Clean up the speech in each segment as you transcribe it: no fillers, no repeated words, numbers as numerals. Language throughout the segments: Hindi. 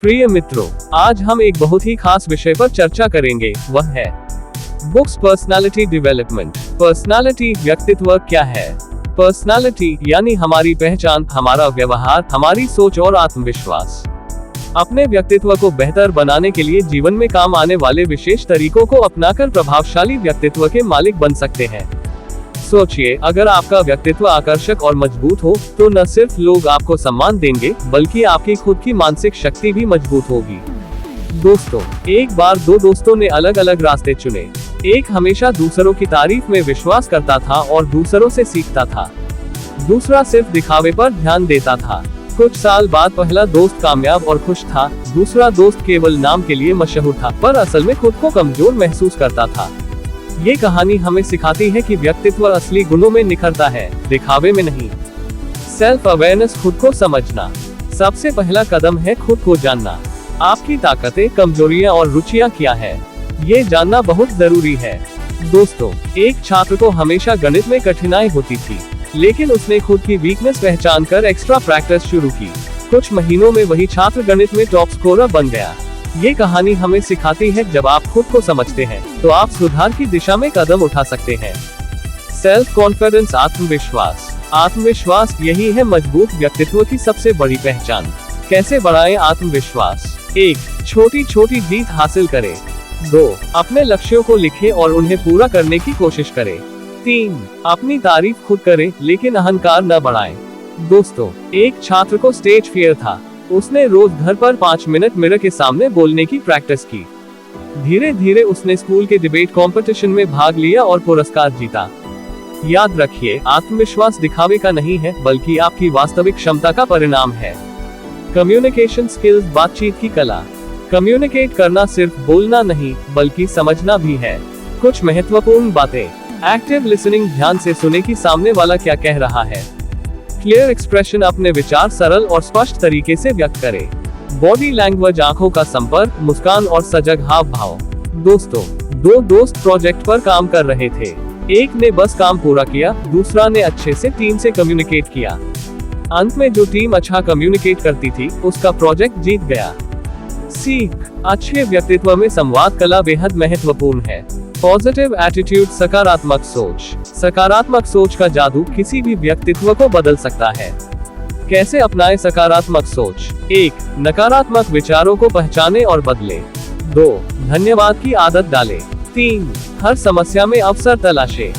प्रिय मित्रों, आज हम एक बहुत ही खास विषय पर चर्चा करेंगे, वह है बुक्स पर्सनालिटी डेवलपमेंट। पर्सनालिटी व्यक्तित्व क्या है? पर्सनालिटी यानी हमारी पहचान, हमारा व्यवहार, हमारी सोच और आत्मविश्वास। अपने व्यक्तित्व को बेहतर बनाने के लिए जीवन में काम आने वाले विशेष तरीकों को अपनाकर प्रभावशाली व्यक्तित्व के मालिक बन सकते हैं। सोचिए, अगर आपका व्यक्तित्व आकर्षक और मजबूत हो तो न सिर्फ लोग आपको सम्मान देंगे, बल्कि आपकी खुद की मानसिक शक्ति भी मजबूत होगी। दोस्तों, एक बार दो दोस्तों ने अलग अलग रास्ते चुने। एक हमेशा दूसरों की तारीफ में विश्वास करता था और दूसरों से सीखता था। दूसरा सिर्फ दिखावे पर ध्यान देता था। कुछ साल बाद पहला दोस्त कामयाब और खुश था, दूसरा दोस्त केवल नाम के लिए मशहूर था, पर असल में खुद को कमजोर महसूस करता था। ये कहानी हमें सिखाती है कि व्यक्तित्व असली गुणों में निखरता है, दिखावे में नहीं। सेल्फ अवेयरनेस, खुद को समझना। सबसे पहला कदम है खुद को जानना। आपकी ताकतें, कमजोरियां और रुचियां क्या है, ये जानना बहुत जरूरी है। दोस्तों, एक छात्र को हमेशा गणित में कठिनाई होती थी, लेकिन उसने खुद की वीकनेस पहचान कर एक्स्ट्रा प्रैक्टिस शुरू की। कुछ महीनों में वही छात्र गणित में टॉप स्कोरर बन गया। ये कहानी हमें सिखाती है, जब आप खुद को समझते हैं तो आप सुधार की दिशा में कदम उठा सकते हैं। सेल्फ कॉन्फिडेंस, आत्मविश्वास। आत्मविश्वास यही है मजबूत व्यक्तित्व की सबसे बड़ी पहचान। कैसे बढ़ाएं आत्मविश्वास? 1. छोटी छोटी जीत हासिल करें। 2. अपने लक्ष्यों को लिखें और उन्हें पूरा करने की कोशिश करें। 3. अपनी तारीफ खुद करें, लेकिन अहंकार न बढ़ाएं। दोस्तों, एक छात्र को स्टेज फियर था। उसने रोज घर पर 5 मिनट मिरर के सामने बोलने की प्रैक्टिस की। धीरे धीरे उसने स्कूल के डिबेट कंपटीशन में भाग लिया और पुरस्कार जीता। याद रखिए, आत्मविश्वास दिखावे का नहीं है, बल्कि आपकी वास्तविक क्षमता का परिणाम है। कम्युनिकेशन स्किल्स, बातचीत की कला। कम्युनिकेट करना सिर्फ बोलना नहीं, बल्कि समझना भी है। कुछ महत्वपूर्ण बातें। एक्टिव लिसनिंग, ध्यान से सुने कि सामने वाला क्या कह रहा है। क्लियर एक्सप्रेशन, अपने विचार सरल और स्पष्ट तरीके से व्यक्त करें। बॉडी लैंग्वेज, आंखों का संपर्क, मुस्कान और सजग हाव भाव। दोस्तों, दो दोस्त प्रोजेक्ट पर काम कर रहे थे। एक ने बस काम पूरा किया, दूसरा ने अच्छे से टीम से कम्युनिकेट किया। अंत में जो टीम अच्छा कम्युनिकेट करती थी, उसका प्रोजेक्ट जीत गया। सीख, अच्छे व्यक्तित्व में संवाद कला बेहद महत्वपूर्ण है। पॉजिटिव एटीट्यूड, सकारात्मक सोच। सकारात्मक सोच का जादू किसी भी व्यक्तित्व को बदल सकता है। कैसे अपनाएं सकारात्मक सोच? 1. नकारात्मक विचारों को पहचाने और बदले। 2. धन्यवाद की आदत डालें। 3. हर समस्या में अवसर तलाशें।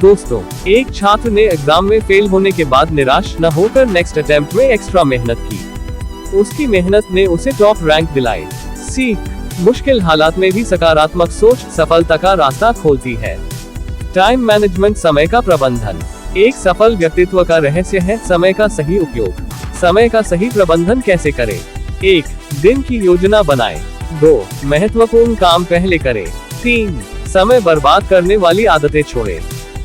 दोस्तों, एक छात्र ने एग्जाम में फेल होने के बाद निराश न होकर नेक्स्ट अटेम्प्ट में एक्स्ट्रा मेहनत की। उसकी मेहनत ने उसे टॉप रैंक दिलाई। सीख, मुश्किल हालात में भी सकारात्मक सोच सफलता का रास्ता खोलती है। टाइम मैनेजमेंट, समय का प्रबंधन। एक सफल व्यक्तित्व का रहस्य है समय का सही उपयोग। समय का सही प्रबंधन कैसे करें? 1. दिन की योजना बनाएं। 2. महत्वपूर्ण काम पहले करें। 3. समय बर्बाद करने वाली आदतें छोड़ें।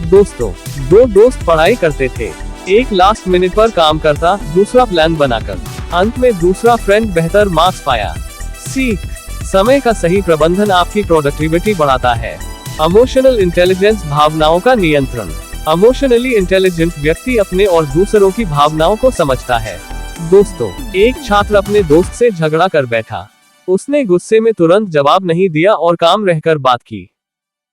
दोस्तों, दो दोस्त पढ़ाई करते थे। एक लास्ट मिनट पर काम करता, दूसरा प्लान बनाकर। अंत में दूसरा फ्रेंड बेहतर मार्क्स पाया। सीख, समय का सही प्रबंधन आपकी प्रोडक्टिविटी बढ़ाता है। इमोशनल इंटेलिजेंस, भावनाओं का नियंत्रण। इमोशनली इंटेलिजेंट व्यक्ति अपने और दूसरों की भावनाओं को समझता है। दोस्तों, एक छात्र अपने दोस्त से झगड़ा कर बैठा। उसने गुस्से में तुरंत जवाब नहीं दिया और काम रहकर बात की।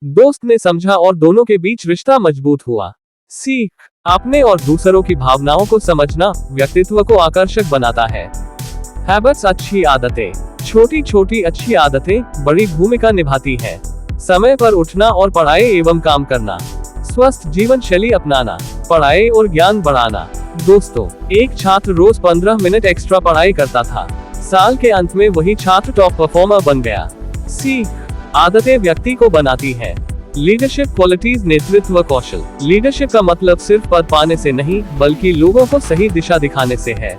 दोस्त ने समझा और दोनों के बीच रिश्ता मजबूत हुआ। सीख, अपने और दूसरों की भावनाओं को समझना व्यक्तित्व को आकर्षक बनाता है। हैबिट्स, अच्छी आदतें। छोटी छोटी अच्छी आदतें बड़ी भूमिका निभाती है। समय पर उठना और पढ़ाई एवं काम करना। स्वस्थ जीवन शैली अपनाना। पढ़ाई और ज्ञान बढ़ाना। दोस्तों, एक छात्र रोज 15 मिनट एक्स्ट्रा पढ़ाई करता था। साल के अंत में वही छात्र टॉप परफॉर्मर बन गया। सीख, आदतें व्यक्ति को बनाती है। लीडरशिप क्वालिटीज, नेतृत्व कौशल। लीडरशिप का मतलब सिर्फ पद पाने से नहीं, बल्कि लोगों को सही दिशा दिखाने से है।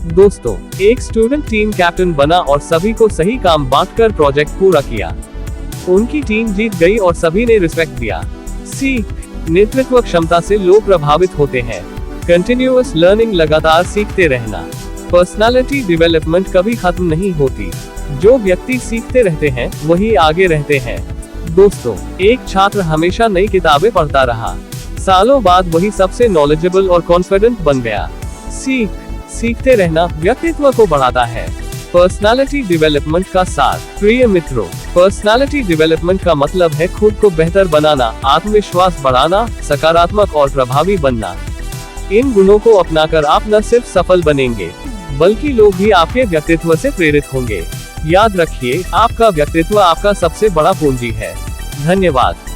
दोस्तों, एक स्टूडेंट टीम कैप्टन बना और सभी को सही काम बांटकर प्रोजेक्ट पूरा किया। उनकी टीम जीत गई और सभी ने रिस्पेक्ट दिया। सीख, नेतृत्व क्षमता से लोग प्रभावित होते हैं। कंटिन्यूअस लर्निंग, लगातार सीखते रहना। पर्सनालिटी डेवलपमेंट कभी खत्म नहीं होती। जो व्यक्ति सीखते रहते हैं, वही आगे रहते हैं। दोस्तों, एक छात्र हमेशा नई किताबें पढ़ता रहा। सालों बाद वही सबसे नॉलेजेबल और कॉन्फिडेंट बन गया। सीखते रहना व्यक्तित्व को बढ़ाता है। पर्सनालिटी डेवलपमेंट का सार। प्रिय मित्रों, पर्सनालिटी डेवलपमेंट का मतलब है खुद को बेहतर बनाना, आत्मविश्वास बढ़ाना, सकारात्मक और प्रभावी बनना। इन गुणों को अपनाकर आप न सिर्फ सफल बनेंगे, बल्कि लोग भी आपके व्यक्तित्व से प्रेरित होंगे। याद रखिए, आपका व्यक्तित्व आपका सबसे बड़ा पूंजी है। धन्यवाद।